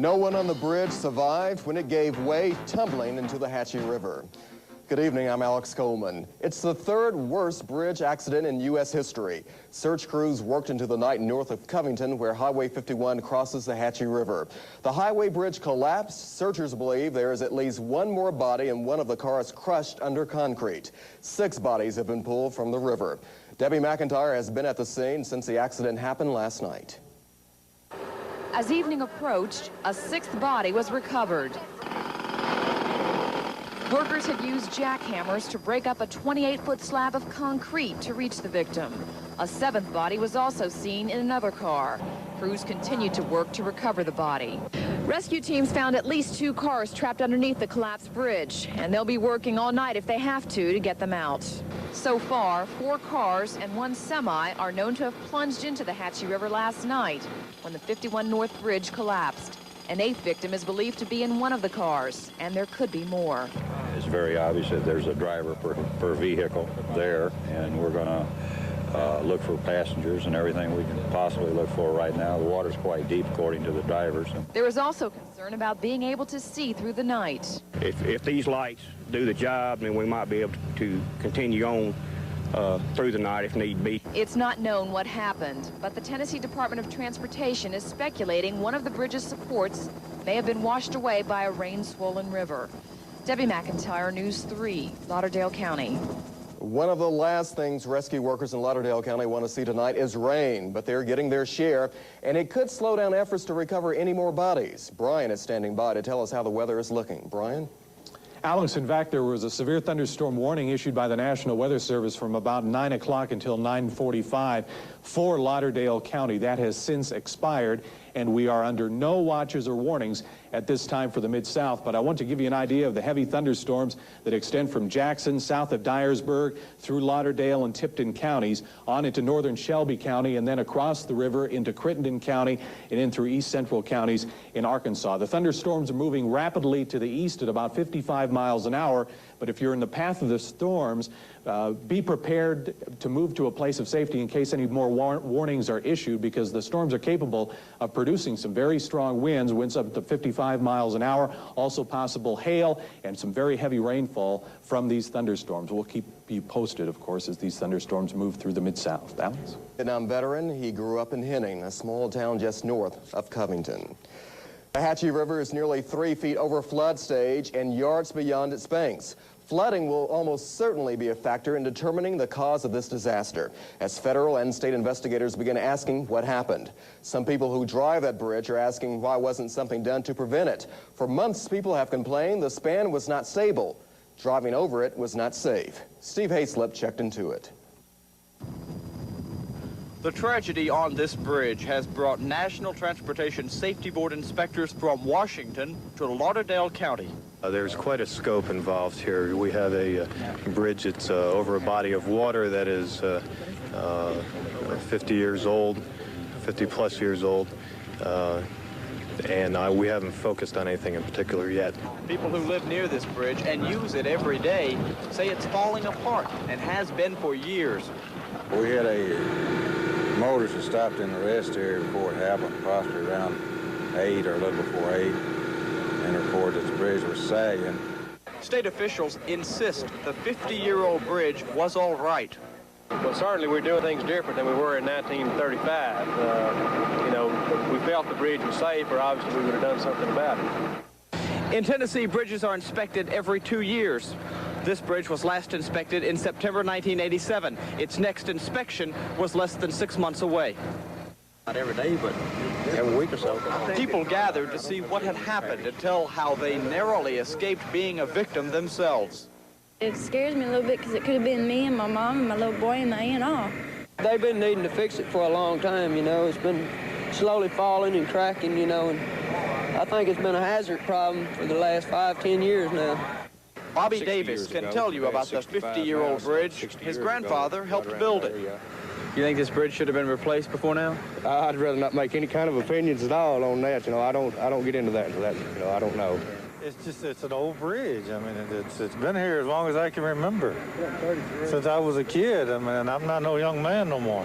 No one on the bridge survived when it gave way, tumbling into the Hatchie River. Good evening, I'm Alex Coleman. It's the third worst bridge accident in U.S. history. Search crews worked into the night north of Covington, where Highway 51 crosses the Hatchie River. The highway bridge collapsed. Searchers believe there is at least one more body and one of the cars crushed under concrete. 6 bodies have been pulled from the river. Debbie McIntyre has been at the scene since the accident happened last night. As evening approached, a 6th body was recovered. Workers had used jackhammers to break up a 28-foot slab of concrete to reach the victim. A 7th body was also seen in another car. Crews continued to work to recover the body. Rescue teams found at least 2 cars trapped underneath the collapsed bridge, and they'll be working all night if they have to get them out. So far, 4 cars and 1 semi are known to have plunged into the Hatchie River last night when the 51 North Bridge collapsed. An 8th victim is believed to be in one of the cars, and there could be more. It's very obvious that there's a driver per vehicle there, and we're going to look for passengers and everything we can possibly look for right now. The water's quite deep, according to the divers. There is also concern about being able to see through the night. If these lights do the job, then we might be able to continue on through the night if need be. It's not known what happened, but the Tennessee Department of Transportation is speculating one of the bridge's supports may have been washed away by a rain-swollen river. Debbie McIntyre, News 3, Lauderdale County. One of the last things rescue workers in Lauderdale County want to see tonight is rain, but they're getting their share, and it could slow down efforts to recover any more bodies. Brian is standing by to tell us how the weather is looking. Brian? Alex, in fact, there was a severe thunderstorm warning issued by the National Weather Service from about 9 o'clock until 9:45 for Lauderdale County. That has since expired, and we are under no watches or warnings at this time for the Mid-South. But I want to give you an idea of the heavy thunderstorms that extend from Jackson, south of Dyersburg, through Lauderdale and Tipton counties, on into northern Shelby County, and then across the river into Crittenden County, and in through east central counties in Arkansas. The thunderstorms are moving rapidly to the east at about 55 miles an hour, but if you're in the path of the storms, be prepared to move to a place of safety in case any more warnings are issued, because the storms are capable of producing some very strong winds up to 55 miles an hour, also possible hail and some very heavy rainfall from these thunderstorms. We'll keep you posted, of course, as these thunderstorms move through the Mid-South. Alex? Vietnam veteran, he grew up in Henning, a small town just north of Covington. The Hatchie River is nearly 3 feet over flood stage and yards beyond its banks. Flooding will almost certainly be a factor in determining the cause of this disaster, as federal and state investigators begin asking what happened. Some people who drive that bridge are asking why wasn't something done to prevent it. For months, people have complained the span was not stable. Driving over it was not safe. Steve Hayslip checked into it. The tragedy on this bridge has brought National Transportation Safety Board inspectors from Washington to Lauderdale County. There's quite a scope involved here. We have a bridge that's over a body of water that is 50 years old, 50 plus years old, and we haven't focused on anything in particular yet. People who live near this bridge and use it every day say it's falling apart and has been for years. We had a motorist that stopped in the rest area before it happened, possibly around 8 or a little before 8, and reported that the bridge was sagging. State officials insist the 50-year-old bridge was all right. Well, certainly we're doing things different than we were in 1935. You know, we felt the bridge was safe, or obviously we would have done something about it. In Tennessee, bridges are inspected every 2 years. This bridge was last inspected in September 1987. Its next inspection was less than 6 months away. Not every day, but every week or so. People gathered to see what had happened and tell how they narrowly escaped being a victim themselves. It scares me a little bit because it could have been me and my mom and my little boy and my aunt all. They've been needing to fix it for a long time, you know. It's been slowly falling and cracking, you know, and I think it's been a hazard problem for the last 5-10 years now. Bobby Davis can tell you about the 50-year-old bridge. His grandfather helped build it. You think this bridge should have been replaced before now? I'd rather not make any kind of opinions at all on that. You know, I don't get into that. You know, I don't know. It's an old bridge. I mean, it's been here as long as I can remember. Since I was a kid. I mean, I'm not no young man no more.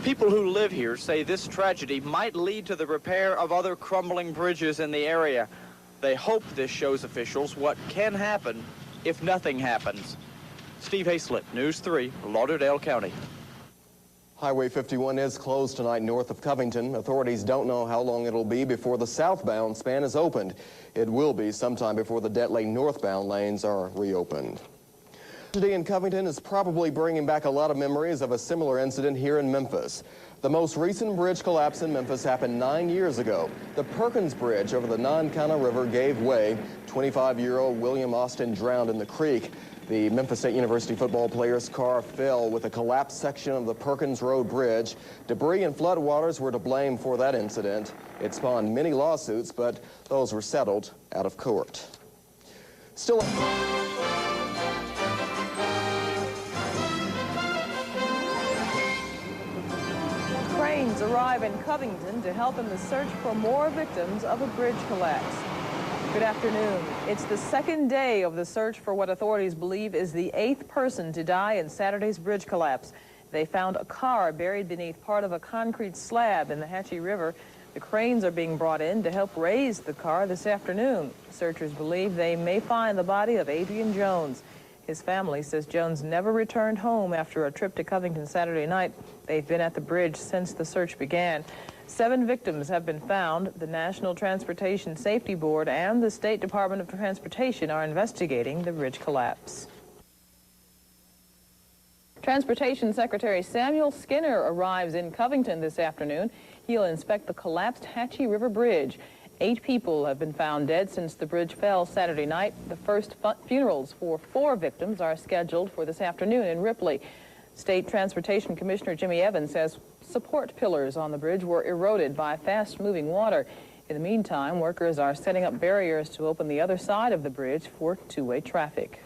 People who live here say this tragedy might lead to the repair of other crumbling bridges in the area. They hope this shows officials what can happen if nothing happens. Steve Hayslett, News 3, Lauderdale County. Highway 51 is closed tonight north of Covington. Authorities don't know how long it'll be before the southbound span is opened. It will be sometime before the deadly northbound lanes are reopened. Tragedy in Covington is probably bringing back a lot of memories of a similar incident here in Memphis. The most recent bridge collapse in Memphis happened 9 years ago. The Perkins Bridge over the Nankana River gave way. 25-year-old William Austin drowned in the creek. The Memphis State University football player's car fell with a collapsed section of the Perkins Road Bridge. Debris and floodwaters were to blame for that incident. It spawned many lawsuits, but those were settled out of court. Still. Cranes arrive in Covington to help in the search for more victims of a bridge collapse. Good afternoon. It's the second day of the search for what authorities believe is the 8th person to die in Saturday's bridge collapse. They found a car buried beneath part of a concrete slab in the Hatchie River. The cranes are being brought in to help raise the car this afternoon. Searchers believe they may find the body of Adrian Jones. His family says Jones never returned home after a trip to Covington Saturday night. They've been at the bridge since the search began. 7 victims have been found. The National Transportation Safety Board and the State Department of Transportation are investigating the bridge collapse. Transportation Secretary Samuel Skinner arrives in Covington this afternoon. He'll inspect the collapsed Hatchie River Bridge. 8 people have been found dead since the bridge fell Saturday night. The first funerals for 4 victims are scheduled for this afternoon in Ripley. State Transportation Commissioner Jimmy Evans says support pillars on the bridge were eroded by fast-moving water. In the meantime, workers are setting up barriers to open the other side of the bridge for two-way traffic.